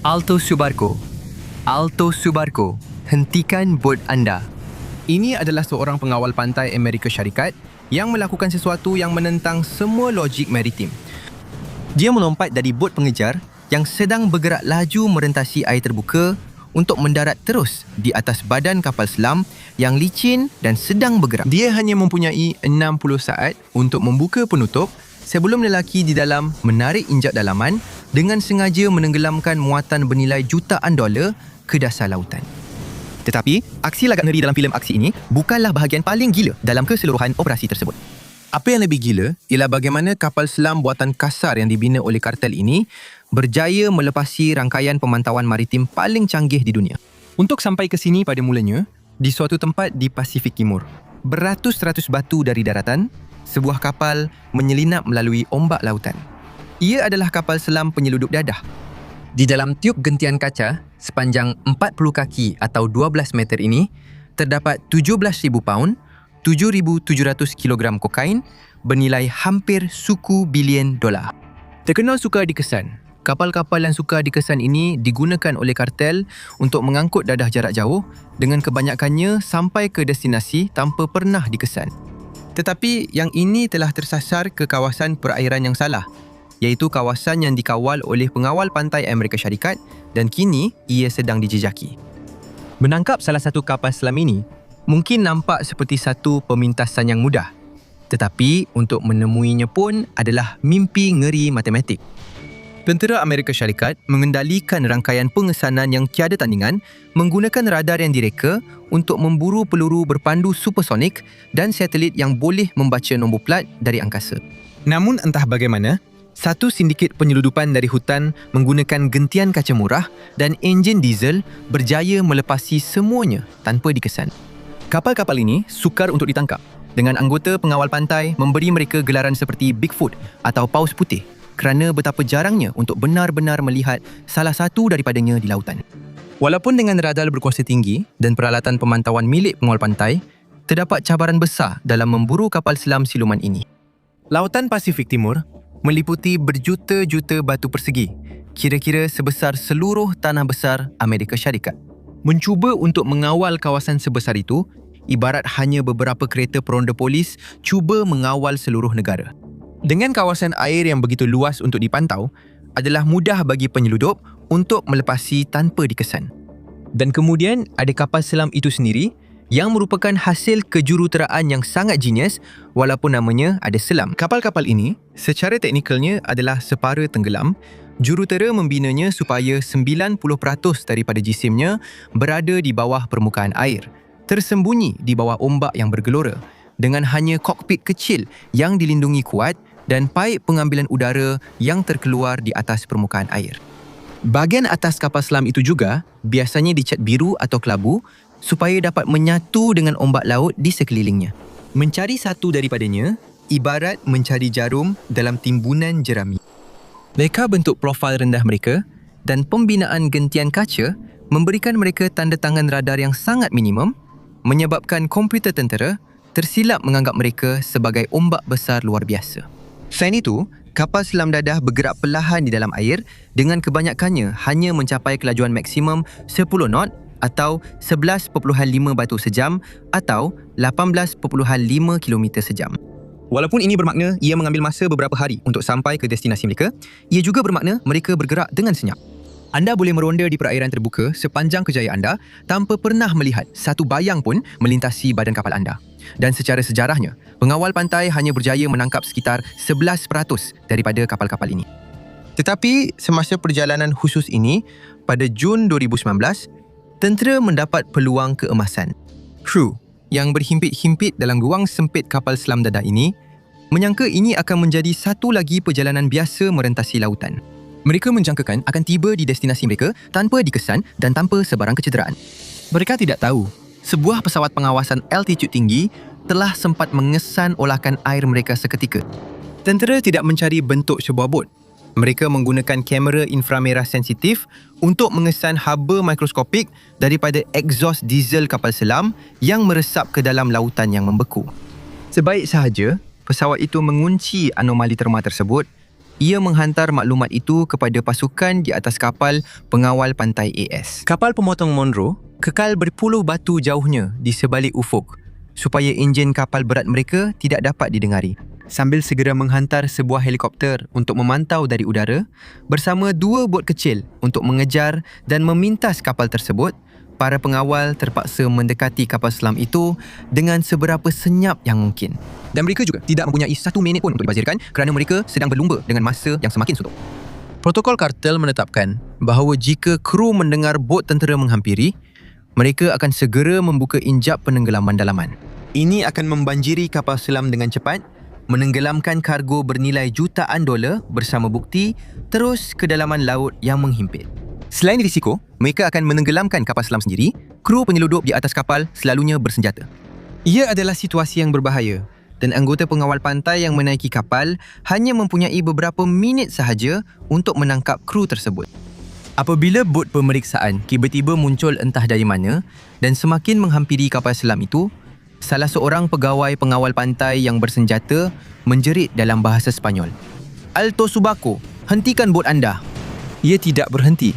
Alto Subarco. Alto Subarco, hentikan bot anda. Ini adalah seorang pengawal pantai Amerika Syarikat yang melakukan sesuatu yang menentang semua logik maritim. Dia melompat dari bot pengejar yang sedang bergerak laju merentasi air terbuka untuk mendarat terus di atas badan kapal selam yang licin dan sedang bergerak. Dia hanya mempunyai 60 saat untuk membuka penutup sebelum lelaki di dalam menarik injak dalaman dengan sengaja menenggelamkan muatan bernilai jutaan dolar ke dasar lautan. Tetapi, aksi lagak ngeri dalam filem aksi ini bukanlah bahagian paling gila dalam keseluruhan operasi tersebut. Apa yang lebih gila ialah bagaimana kapal selam buatan kasar yang dibina oleh kartel ini berjaya melepasi rangkaian pemantauan maritim paling canggih di dunia. Untuk sampai ke sini pada mulanya, di suatu tempat di Pasifik Timur, beratus-ratus batu dari daratan, sebuah kapal menyelinap melalui ombak lautan. Ia adalah kapal selam penyeludup dadah. Di dalam tiub gentian kaca sepanjang 40 kaki atau 12 meter ini, terdapat 17,000 paun, 7,700 kilogram kokain bernilai hampir suku bilion dolar. Terkenal sukar dikesan. Kapal-kapal yang sukar dikesan ini digunakan oleh kartel untuk mengangkut dadah jarak jauh dengan kebanyakannya sampai ke destinasi tanpa pernah dikesan. Tetapi yang ini telah tersasar ke kawasan perairan yang salah, iaitu kawasan yang dikawal oleh pengawal pantai Amerika Syarikat dan kini ia sedang dijejaki. Menangkap salah satu kapal selam ini mungkin nampak seperti satu pemintasan yang mudah, tetapi untuk menemuinya pun adalah mimpi ngeri matematik. Tentera Amerika Syarikat mengendalikan rangkaian pengesanan yang tiada tandingan menggunakan radar yang direka untuk memburu peluru berpandu supersonik dan satelit yang boleh membaca nombor plat dari angkasa. Namun entah bagaimana, satu sindiket penyeludupan dari hutan menggunakan gentian kaca murah dan enjin diesel berjaya melepasi semuanya tanpa dikesan. Kapal-kapal ini sukar untuk ditangkap dengan anggota pengawal pantai memberi mereka gelaran seperti Bigfoot atau Paus Putih kerana betapa jarangnya untuk benar-benar melihat salah satu daripadanya di lautan. Walaupun dengan radar berkuasa tinggi dan peralatan pemantauan milik pengawal pantai, terdapat cabaran besar dalam memburu kapal selam siluman ini. Lautan Pasifik Timur meliputi berjuta-juta batu persegi, kira-kira sebesar seluruh tanah besar Amerika Syarikat. Mencuba untuk mengawal kawasan sebesar itu, ibarat hanya beberapa kereta peronda polis cuba mengawal seluruh negara. Dengan kawasan air yang begitu luas untuk dipantau, adalah mudah bagi penyeludup untuk melepasi tanpa dikesan. Dan kemudian ada kapal selam itu sendiri yang merupakan hasil kejuruteraan yang sangat genius walaupun namanya ada selam. Kapal-kapal ini secara teknikalnya adalah separa tenggelam. Jurutera membinanya supaya 90% daripada jisimnya berada di bawah permukaan air, tersembunyi di bawah ombak yang bergelora, dengan hanya kokpit kecil yang dilindungi kuat dan paip pengambilan udara yang terkeluar di atas permukaan air. Bahagian atas kapal selam itu juga biasanya dicat biru atau kelabu supaya dapat menyatu dengan ombak laut di sekelilingnya. Mencari satu daripadanya ibarat mencari jarum dalam timbunan jerami. Reka bentuk profil rendah mereka dan pembinaan gentian kaca memberikan mereka tanda tangan radar yang sangat minimum, menyebabkan komputer tentera tersilap menganggap mereka sebagai ombak besar luar biasa. Selain itu, kapal selam dadah bergerak perlahan di dalam air dengan kebanyakannya hanya mencapai kelajuan maksimum 10 knot atau 11.5 batu sejam atau 18.5 km sejam. Walaupun ini bermakna ia mengambil masa beberapa hari untuk sampai ke destinasi mereka, ia juga bermakna mereka bergerak dengan senyap. Anda boleh meronda di perairan terbuka sepanjang kejayaan anda tanpa pernah melihat satu bayang pun melintasi badan kapal anda. Dan secara sejarahnya, pengawal pantai hanya berjaya menangkap sekitar 11% daripada kapal-kapal ini. Tetapi semasa perjalanan khusus ini, pada Jun 2019, tentera mendapat peluang keemasan. Kru yang berhimpit-himpit dalam ruang sempit kapal selam dadah ini menyangka ini akan menjadi satu lagi perjalanan biasa merentasi lautan. Mereka menjangkakan akan tiba di destinasi mereka tanpa dikesan dan tanpa sebarang kecederaan. Mereka tidak tahu sebuah pesawat pengawasan altitude tinggi telah sempat mengesan olakan air mereka seketika. Tentera tidak mencari bentuk sebuah bot. Mereka menggunakan kamera inframerah sensitif untuk mengesan haba mikroskopik daripada egsos diesel kapal selam yang meresap ke dalam lautan yang membeku. Sebaik sahaja pesawat itu mengunci anomali terma tersebut, Ia menghantar maklumat itu kepada pasukan di atas kapal pengawal pantai AS. Kapal pemotong Monroe kekal berpuluh batu jauhnya di sebalik ufuk supaya enjin kapal berat mereka tidak dapat didengari. Sambil segera menghantar sebuah helikopter untuk memantau dari udara bersama 2 bot kecil untuk mengejar dan memintas kapal tersebut, para pengawal terpaksa mendekati kapal selam itu dengan seberapa senyap yang mungkin. Dan mereka juga tidak mempunyai 1 minit pun untuk dibazirkan kerana mereka sedang berlumba dengan masa yang semakin suntuk. Protokol kartel menetapkan bahawa jika kru mendengar bot tentera menghampiri, mereka akan segera membuka injap penenggelaman dalaman. Ini akan membanjiri kapal selam dengan cepat, menenggelamkan kargo bernilai jutaan dolar bersama bukti terus ke dalaman laut yang menghimpit. Selain risiko, mereka akan menenggelamkan kapal selam sendiri. Kru penyeludup di atas kapal selalunya bersenjata. Ia adalah situasi yang berbahaya dan anggota pengawal pantai yang menaiki kapal hanya mempunyai beberapa minit sahaja untuk menangkap kru tersebut. Apabila bot pemeriksaan tiba-tiba muncul entah dari mana dan semakin menghampiri kapal selam itu, salah seorang pegawai pengawal pantai yang bersenjata menjerit dalam bahasa Sepanyol, "Alto Subaco, hentikan bot anda." Ia tidak berhenti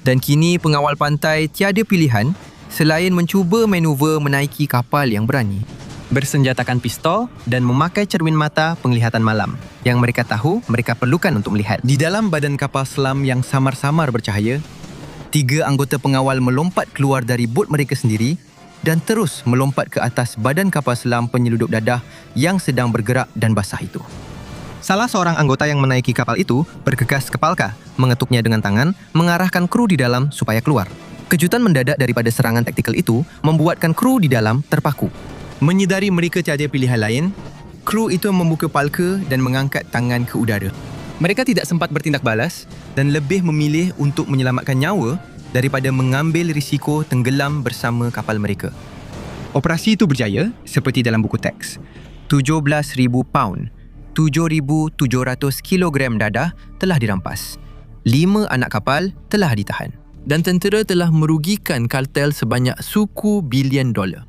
dan kini pengawal pantai tiada pilihan selain mencuba manuver menaiki kapal yang berani. Bersenjatakan pistol dan memakai cermin mata penglihatan malam yang mereka tahu mereka perlukan untuk melihat. Di dalam badan kapal selam yang samar-samar bercahaya, 3 anggota pengawal melompat keluar dari bot mereka sendiri dan terus melompat ke atas badan kapal selam penyeludup dadah yang sedang bergerak dan basah itu. Salah seorang anggota yang menaiki kapal itu bergegas ke palka, mengetuknya dengan tangan, mengarahkan kru di dalam supaya keluar. Kejutan mendadak daripada serangan taktikal itu membuatkan kru di dalam terpaku. Menyedari mereka tiada pilihan lain, kru itu membuka palka dan mengangkat tangan ke udara. Mereka tidak sempat bertindak balas dan lebih memilih untuk menyelamatkan nyawa daripada mengambil risiko tenggelam bersama kapal mereka. Operasi itu berjaya seperti dalam buku teks. 17,000 paun, 7,700 kilogram dadah telah dirampas. 5 anak kapal telah ditahan. Dan tentera telah merugikan kartel sebanyak suku bilion dolar.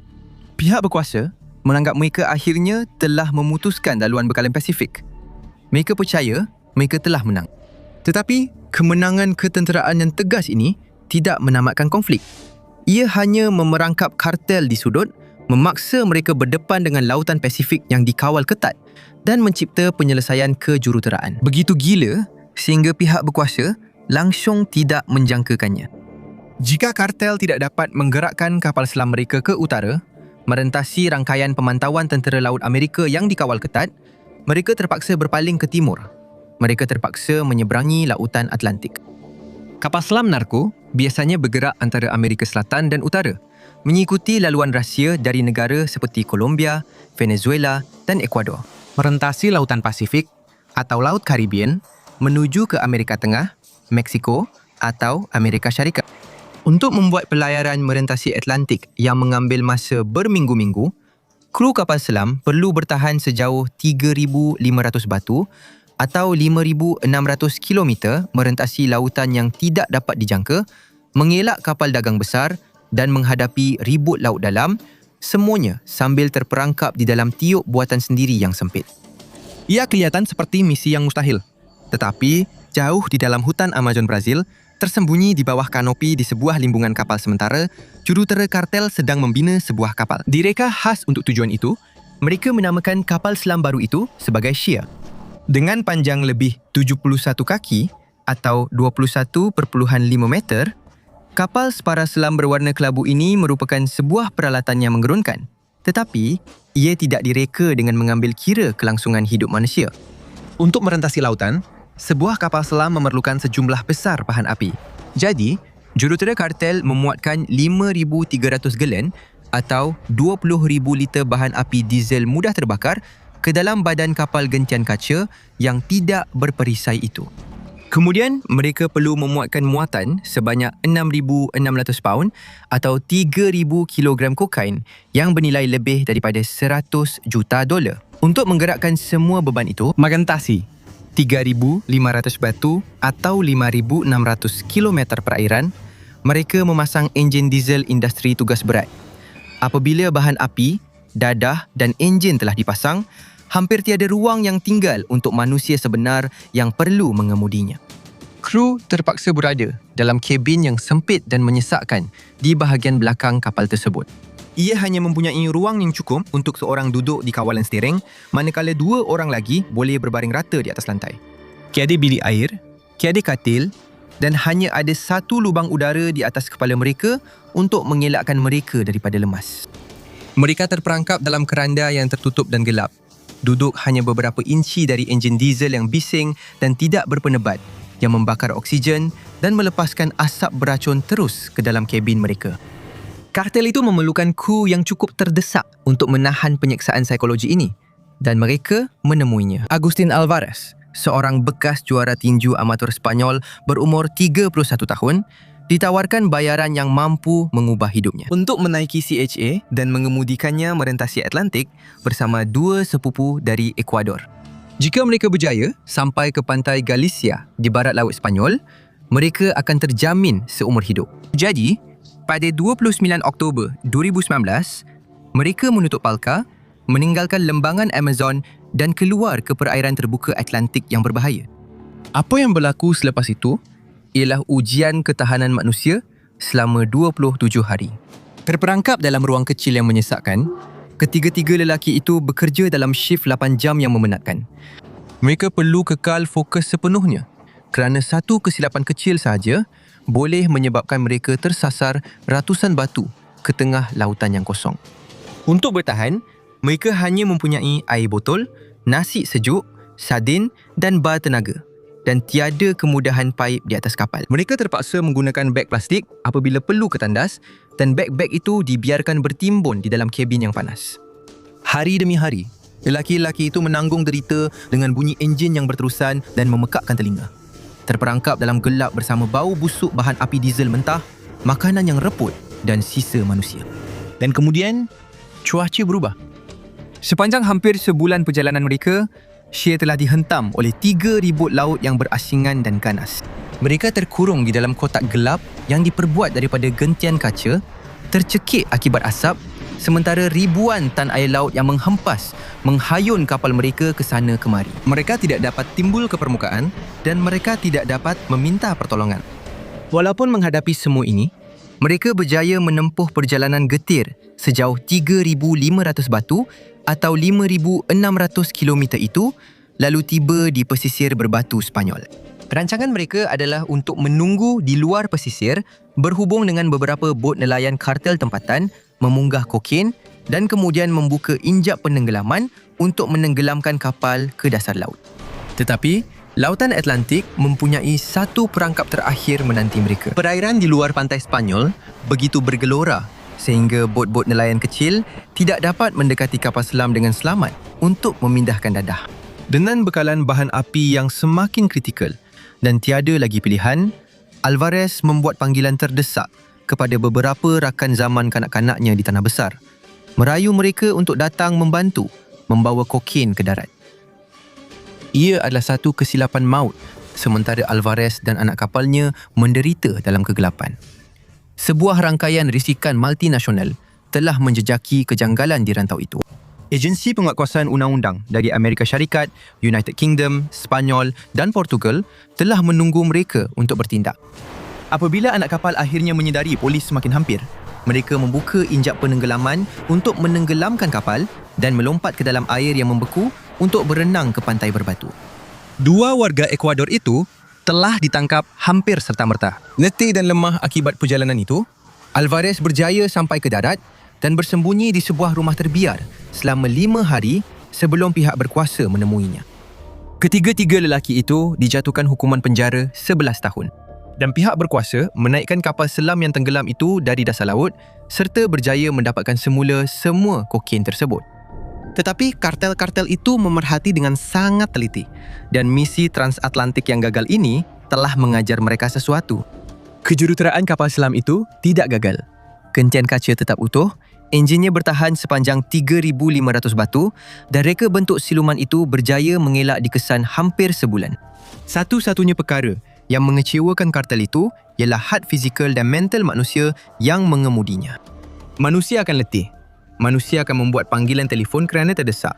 Pihak berkuasa menganggap mereka akhirnya telah memutuskan laluan bekalan Pasifik. Mereka percaya mereka telah menang. Tetapi kemenangan ketenteraan yang tegas ini tidak menamatkan konflik. Ia hanya memerangkap kartel di sudut, memaksa mereka berdepan dengan lautan Pasifik yang dikawal ketat dan mencipta penyelesaian kejuruteraan. Begitu gila sehingga pihak berkuasa langsung tidak menjangkakannya. Jika kartel tidak dapat menggerakkan kapal selam mereka ke utara, merentasi rangkaian pemantauan tentera laut Amerika yang dikawal ketat, mereka terpaksa berpaling ke timur. Mereka terpaksa menyeberangi lautan Atlantik. Kapal selam narko biasanya bergerak antara Amerika Selatan dan Utara, mengikuti laluan rahsia dari negara seperti Colombia, Venezuela dan Ecuador. Merentasi lautan Pasifik atau Laut Caribbean menuju ke Amerika Tengah, Meksiko atau Amerika Syarikat. Untuk membuat pelayaran merentasi Atlantik yang mengambil masa berminggu-minggu, kru kapal selam perlu bertahan sejauh 3,500 batu atau 5,600 kilometer merentasi lautan yang tidak dapat dijangka, mengelak kapal dagang besar dan menghadapi ribut laut dalam, semuanya sambil terperangkap di dalam tiuk buatan sendiri yang sempit. Ia kelihatan seperti misi yang mustahil. Tetapi, jauh di dalam hutan Amazon Brazil, tersembunyi di bawah kanopi di sebuah limbungan kapal sementara, jurutera kartel sedang membina sebuah kapal. Direka khas untuk tujuan itu, mereka menamakan kapal selam baru itu sebagai Shea. Dengan panjang lebih 71 kaki atau 21.5 meter, kapal separa selam berwarna kelabu ini merupakan sebuah peralatan yang menggerunkan. Tetapi, ia tidak direka dengan mengambil kira kelangsungan hidup manusia. Untuk merentasi lautan, sebuah kapal selam memerlukan sejumlah besar pahan api. Jadi, jurutera kartel memuatkan 5,300 galen atau 20,000 liter bahan api diesel mudah terbakar ke dalam badan kapal gentian kaca yang tidak berperisai itu. Kemudian, mereka perlu memuatkan muatan sebanyak 6,600 paun atau 3,000 kilogram kokain yang bernilai lebih daripada 100 juta dolar. Untuk menggerakkan semua beban itu, merentasi 3,500 batu atau 5,600 kilometer perairan, mereka memasang enjin diesel industri tugas berat. Apabila bahan api, dadah dan enjin telah dipasang, Hampir tiada ruang yang tinggal untuk manusia sebenar yang perlu mengemudinya. Kru terpaksa berada dalam kabin yang sempit dan menyesakkan di bahagian belakang kapal tersebut. Ia hanya mempunyai ruang yang cukup untuk seorang duduk di kawalan steering, manakala 2 orang lagi boleh berbaring rata di atas lantai. Tiada bilik air, tiada katil dan hanya ada satu lubang udara di atas kepala mereka untuk mengelakkan mereka daripada lemas. Mereka terperangkap dalam keranda yang tertutup dan gelap. Duduk hanya beberapa inci dari enjin diesel yang bising dan tidak berpenebat yang membakar oksigen dan melepaskan asap beracun terus ke dalam kabin mereka. Kartel itu memerlukan kru yang cukup terdesak untuk menahan penyeksaan psikologi ini dan mereka menemuinya. Agustin Alvarez, seorang bekas juara tinju amatur Sepanyol berumur 31 tahun, ditawarkan bayaran yang mampu mengubah hidupnya untuk menaiki CHA dan mengemudikannya merentasi Atlantik bersama 2 sepupu dari Ecuador. Jika mereka berjaya sampai ke pantai Galicia di barat laut Sepanyol, mereka akan terjamin seumur hidup. Jadi, pada 29 Oktober 2019, mereka menutup palka, meninggalkan lembangan Amazon dan keluar ke perairan terbuka Atlantik yang berbahaya. Apa yang berlaku selepas itu ialah ujian ketahanan manusia selama 27 hari. Terperangkap dalam ruang kecil yang menyesakkan, ketiga-tiga lelaki itu bekerja dalam shift 8 jam yang memenatkan. Mereka perlu kekal fokus sepenuhnya kerana satu kesilapan kecil sahaja boleh menyebabkan mereka tersasar ratusan batu ke tengah lautan yang kosong. Untuk bertahan, mereka hanya mempunyai air botol, nasi sejuk, sardin dan bar tenaga dan tiada kemudahan paip di atas kapal. Mereka terpaksa menggunakan beg plastik apabila perlu ketandas dan beg-beg itu dibiarkan bertimbun di dalam kabin yang panas. Hari demi hari, lelaki-lelaki itu menanggung derita dengan bunyi enjin yang berterusan dan memekakkan telinga. Terperangkap dalam gelap bersama bau busuk bahan api diesel mentah, makanan yang reput dan sisa manusia. Dan kemudian, cuaca berubah. Sepanjang hampir sebulan perjalanan mereka, Shea telah dihentam oleh 3 ribut laut yang berasingan dan ganas. Mereka terkurung di dalam kotak gelap yang diperbuat daripada gentian kaca, tercekik akibat asap, sementara ribuan tan air laut yang menghempas menghayun kapal mereka ke sana kemari. Mereka tidak dapat timbul ke permukaan dan mereka tidak dapat meminta pertolongan. Walaupun menghadapi semua ini, mereka berjaya menempuh perjalanan getir sejauh 3,500 batu atau 5,600 kilometer itu, lalu tiba di pesisir berbatu Sepanyol. Rancangan mereka adalah untuk menunggu di luar pesisir, berhubung dengan beberapa bot nelayan kartel tempatan, memunggah kokain dan kemudian membuka injap penenggelaman untuk menenggelamkan kapal ke dasar laut. Tetapi, Lautan Atlantik mempunyai satu perangkap terakhir menanti mereka. Perairan di luar pantai Sepanyol begitu bergelora sehingga bot-bot nelayan kecil tidak dapat mendekati kapal selam dengan selamat untuk memindahkan dadah. Dengan bekalan bahan api yang semakin kritikal dan tiada lagi pilihan, Alvarez membuat panggilan terdesak kepada beberapa rakan zaman kanak-kanaknya di Tanah Besar, merayu mereka untuk datang membantu membawa kokain ke darat. Ia adalah satu kesilapan maut sementara Alvarez dan anak kapalnya menderita dalam kegelapan. Sebuah rangkaian risikan multinasional telah menjejaki kejanggalan di rantau itu. Agensi penguatkuasaan undang-undang dari Amerika Syarikat, United Kingdom, Sepanyol dan Portugal telah menunggu mereka untuk bertindak. Apabila anak kapal akhirnya menyedari polis semakin hampir, mereka membuka injap penenggelaman untuk menenggelamkan kapal dan melompat ke dalam air yang membeku untuk berenang ke pantai berbatu. 2 warga Ecuador itu telah ditangkap hampir serta-merta. Letih dan lemah akibat perjalanan itu, Alvarez berjaya sampai ke darat dan bersembunyi di sebuah rumah terbiar selama 5 hari sebelum pihak berkuasa menemuinya. Ketiga-tiga lelaki itu dijatuhkan hukuman penjara 11 tahun. Dan pihak berkuasa menaikkan kapal selam yang tenggelam itu dari dasar laut serta berjaya mendapatkan semula semua kokain tersebut. Tetapi kartel-kartel itu memerhati dengan sangat teliti dan misi transatlantik yang gagal ini telah mengajar mereka sesuatu. Kejuruteraan kapal selam itu tidak gagal. Gentian kaca tetap utuh, enjinnya bertahan sepanjang 3,500 batu dan reka bentuk siluman itu berjaya mengelak dikesan hampir sebulan. Satu-satunya perkara yang mengecewakan kartel itu ialah had fizikal dan mental manusia yang mengemudinya. Manusia akan letih. Manusia akan membuat panggilan telefon kerana terdesak.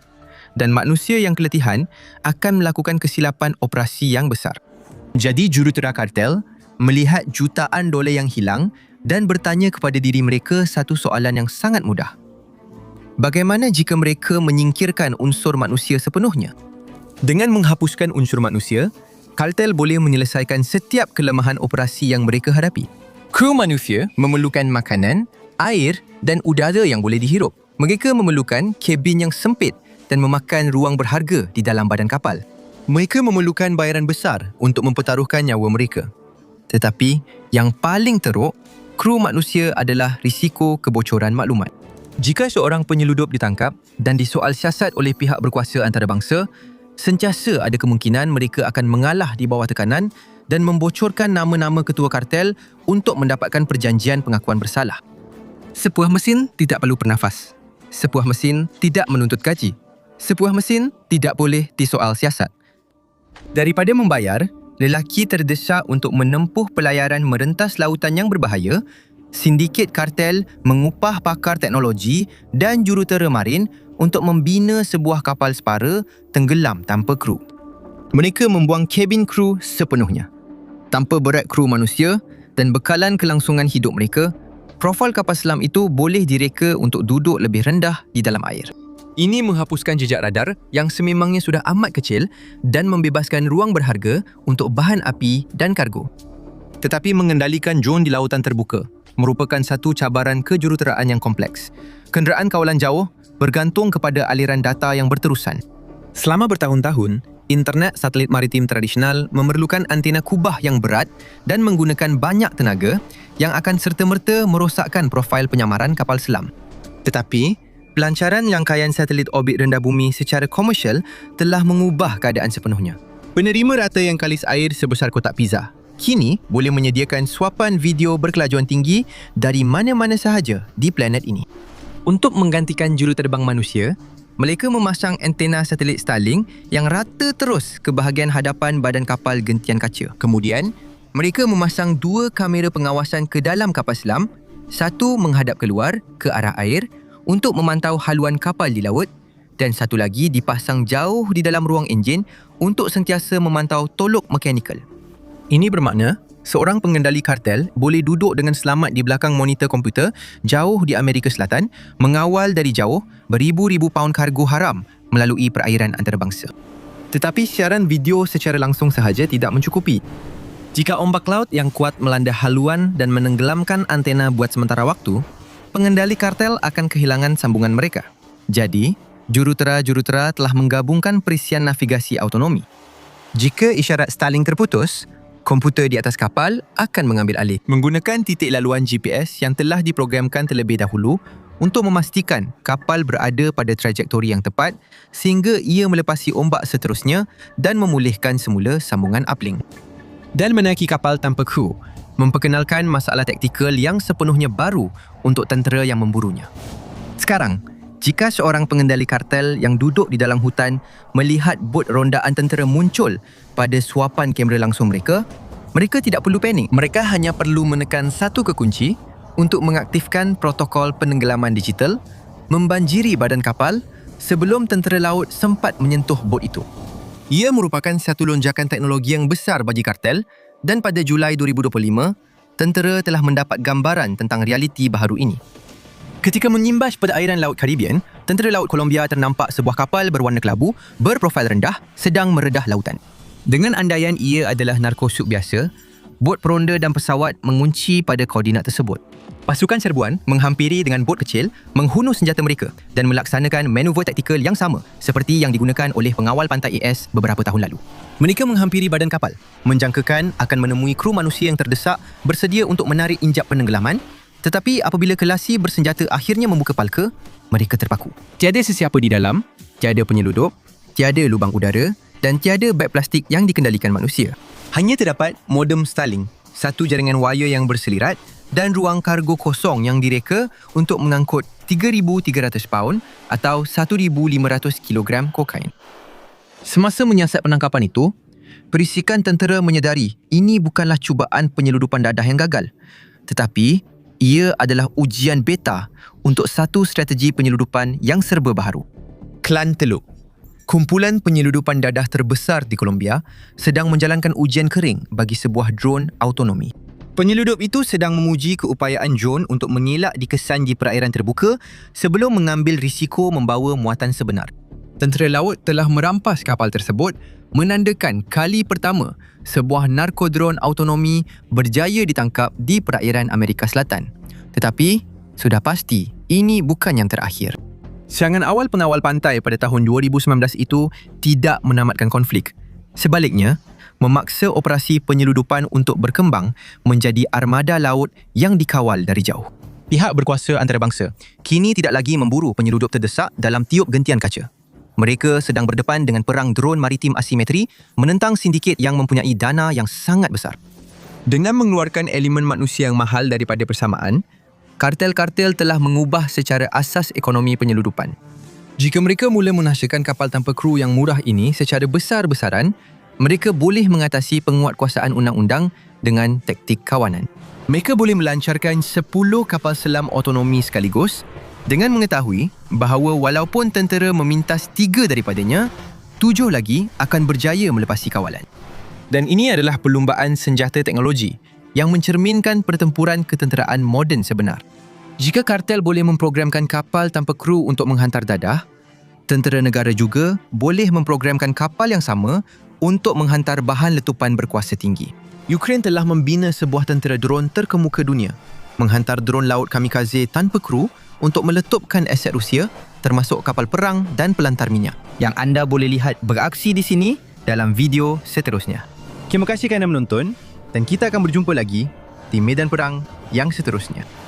dan manusia yang keletihan akan melakukan kesilapan operasi yang besar. Jadi jurutera kartel melihat jutaan dolar yang hilang dan bertanya kepada diri mereka satu soalan yang sangat mudah. Bagaimana jika mereka menyingkirkan unsur manusia sepenuhnya? Dengan menghapuskan unsur manusia, kartel boleh menyelesaikan setiap kelemahan operasi yang mereka hadapi. Kru manusia memerlukan makanan, air dan udara yang boleh dihirup. Mereka memerlukan kabin yang sempit dan memakan ruang berharga di dalam badan kapal. Mereka memerlukan bayaran besar untuk mempertaruhkan nyawa mereka. Tetapi yang paling teruk, kru manusia adalah risiko kebocoran maklumat. Jika seorang penyeludup ditangkap dan disoal siasat oleh pihak berkuasa antarabangsa, sentiasa ada kemungkinan mereka akan mengalah di bawah tekanan dan membocorkan nama-nama ketua kartel untuk mendapatkan perjanjian pengakuan bersalah. Sebuah mesin tidak perlu bernafas. Sebuah mesin tidak menuntut gaji. Sebuah mesin tidak boleh disoal siasat. Daripada membayar, lelaki terdesak untuk menempuh pelayaran merentas lautan yang berbahaya, sindiket kartel mengupah pakar teknologi dan jurutera marin untuk membina sebuah kapal separa tenggelam tanpa kru. Mereka membuang kabin kru sepenuhnya. Tanpa berat kru manusia dan bekalan kelangsungan hidup mereka, profil kapal selam itu boleh direka untuk duduk lebih rendah di dalam air. Ini menghapuskan jejak radar yang sememangnya sudah amat kecil dan membebaskan ruang berharga untuk bahan api dan kargo. Tetapi mengendalikan drone di lautan terbuka merupakan satu cabaran kejuruteraan yang kompleks. Kenderaan kawalan jauh bergantung kepada aliran data yang berterusan. Selama bertahun-tahun, internet satelit maritim tradisional memerlukan antena kubah yang berat dan menggunakan banyak tenaga yang akan serta-merta merosakkan profil penyamaran kapal selam. Tetapi, pelancaran rangkaian satelit orbit rendah bumi secara komersial telah mengubah keadaan sepenuhnya. Penerima rata yang kalis air sebesar kotak pizza kini boleh menyediakan suapan video berkelajuan tinggi dari mana-mana sahaja di planet ini. Untuk menggantikan juruterbang manusia, mereka memasang antena satelit Starlink yang rata terus ke bahagian hadapan badan kapal gentian kaca. Kemudian, mereka memasang 2 kamera pengawasan ke dalam kapal selam, satu menghadap keluar ke arah air untuk memantau haluan kapal di laut dan satu lagi dipasang jauh di dalam ruang enjin untuk sentiasa memantau tolok mekanikal. Ini bermakna seorang pengendali kartel boleh duduk dengan selamat di belakang monitor komputer jauh di Amerika Selatan, mengawal dari jauh beribu-ribu paun kargo haram melalui perairan antarabangsa. Tetapi siaran video secara langsung sahaja tidak mencukupi. Jika ombak laut yang kuat melanda haluan dan menenggelamkan antena buat sementara waktu, pengendali kartel akan kehilangan sambungan mereka. Jadi, jurutera-jurutera telah menggabungkan perisian navigasi autonomi. Jika isyarat Starlink terputus, komputer di atas kapal akan mengambil alih menggunakan titik laluan GPS yang telah diprogramkan terlebih dahulu untuk memastikan kapal berada pada trajektori yang tepat sehingga ia melepasi ombak seterusnya dan memulihkan semula sambungan uplink. Dan menaiki kapal tanpa kru memperkenalkan masalah taktikal yang sepenuhnya baru untuk tentera yang memburunya. Sekarang, jika seorang pengendali kartel yang duduk di dalam hutan melihat bot rondaan tentera muncul pada suapan kamera langsung mereka, mereka tidak perlu panik. Mereka hanya perlu menekan satu kekunci untuk mengaktifkan protokol penenggelaman digital, membanjiri badan kapal sebelum tentera laut sempat menyentuh bot itu. Ia merupakan satu lonjakan teknologi yang besar bagi kartel dan pada Julai 2025, tentera telah mendapat gambaran tentang realiti baharu ini. Ketika menyimbas perairan Laut Caribbean, tentera laut Colombia ternampak sebuah kapal berwarna kelabu berprofil rendah sedang meredah lautan. Dengan andaian ia adalah narkosub biasa, bot peronda dan pesawat mengunci pada koordinat tersebut. Pasukan serbuan menghampiri dengan bot kecil, menghunus senjata mereka dan melaksanakan manuver taktikal yang sama seperti yang digunakan oleh pengawal pantai AS beberapa tahun lalu. Mereka menghampiri badan kapal, menjangkakan akan menemui kru manusia yang terdesak bersedia untuk menarik injap penenggelaman. Tetapi apabila kelasi bersenjata akhirnya membuka palka, mereka terpaku. Tiada sesiapa di dalam, tiada penyeludup, tiada lubang udara dan tiada beg plastik yang dikendalikan manusia. Hanya terdapat modem Starlink, satu jaringan wire yang berselirat dan ruang kargo kosong yang direka untuk mengangkut 3,300 paun atau 1,500 kilogram kokain. Semasa menyiasat penangkapan itu, perisikan tentera menyedari ini bukanlah cubaan penyeludupan dadah yang gagal, tetapi ia adalah ujian beta untuk satu strategi penyeludupan yang serba baharu. Klan Teluk. Kumpulan penyeludupan dadah terbesar di Colombia sedang menjalankan ujian kering bagi sebuah drone autonomi. Penyeludup itu sedang menguji keupayaan drone untuk mengelak dikesan di perairan terbuka sebelum mengambil risiko membawa muatan sebenar. Tentera laut telah merampas kapal tersebut, menandakan kali pertama sebuah narkodrone autonomi berjaya ditangkap di perairan Amerika Selatan. Tetapi, sudah pasti ini bukan yang terakhir. Serangan awal pengawal pantai pada tahun 2019 itu tidak menamatkan konflik. Sebaliknya, memaksa operasi penyeludupan untuk berkembang menjadi armada laut yang dikawal dari jauh. Pihak berkuasa antarabangsa kini tidak lagi memburu penyeludup terdesak dalam tiup gentian kaca. Mereka sedang berdepan dengan perang drone maritim asimetri menentang sindiket yang mempunyai dana yang sangat besar. Dengan mengeluarkan elemen manusia yang mahal daripada persamaan, kartel-kartel telah mengubah secara asas ekonomi penyeludupan. Jika mereka mula menasyakan kapal tanpa kru yang murah ini secara besar-besaran, mereka boleh mengatasi penguatkuasaan undang-undang dengan taktik kawanan. Mereka boleh melancarkan 10 kapal selam autonomi sekaligus dengan mengetahui bahawa walaupun tentera memintas 3 daripadanya, 7 lagi akan berjaya melepasi kawalan. Dan ini adalah perlumbaan senjata teknologi yang mencerminkan pertempuran ketenteraan moden sebenar. Jika kartel boleh memprogramkan kapal tanpa kru untuk menghantar dadah, tentera negara juga boleh memprogramkan kapal yang sama untuk menghantar bahan letupan berkuasa tinggi. Ukraine telah membina sebuah tentera drone terkemuka dunia, menghantar drone laut kamikaze tanpa kru untuk meletupkan aset Rusia, termasuk kapal perang dan pelantar minyak, yang anda boleh lihat beraksi di sini dalam video seterusnya. Terima kasih kerana menonton dan kita akan berjumpa lagi di medan perang yang seterusnya.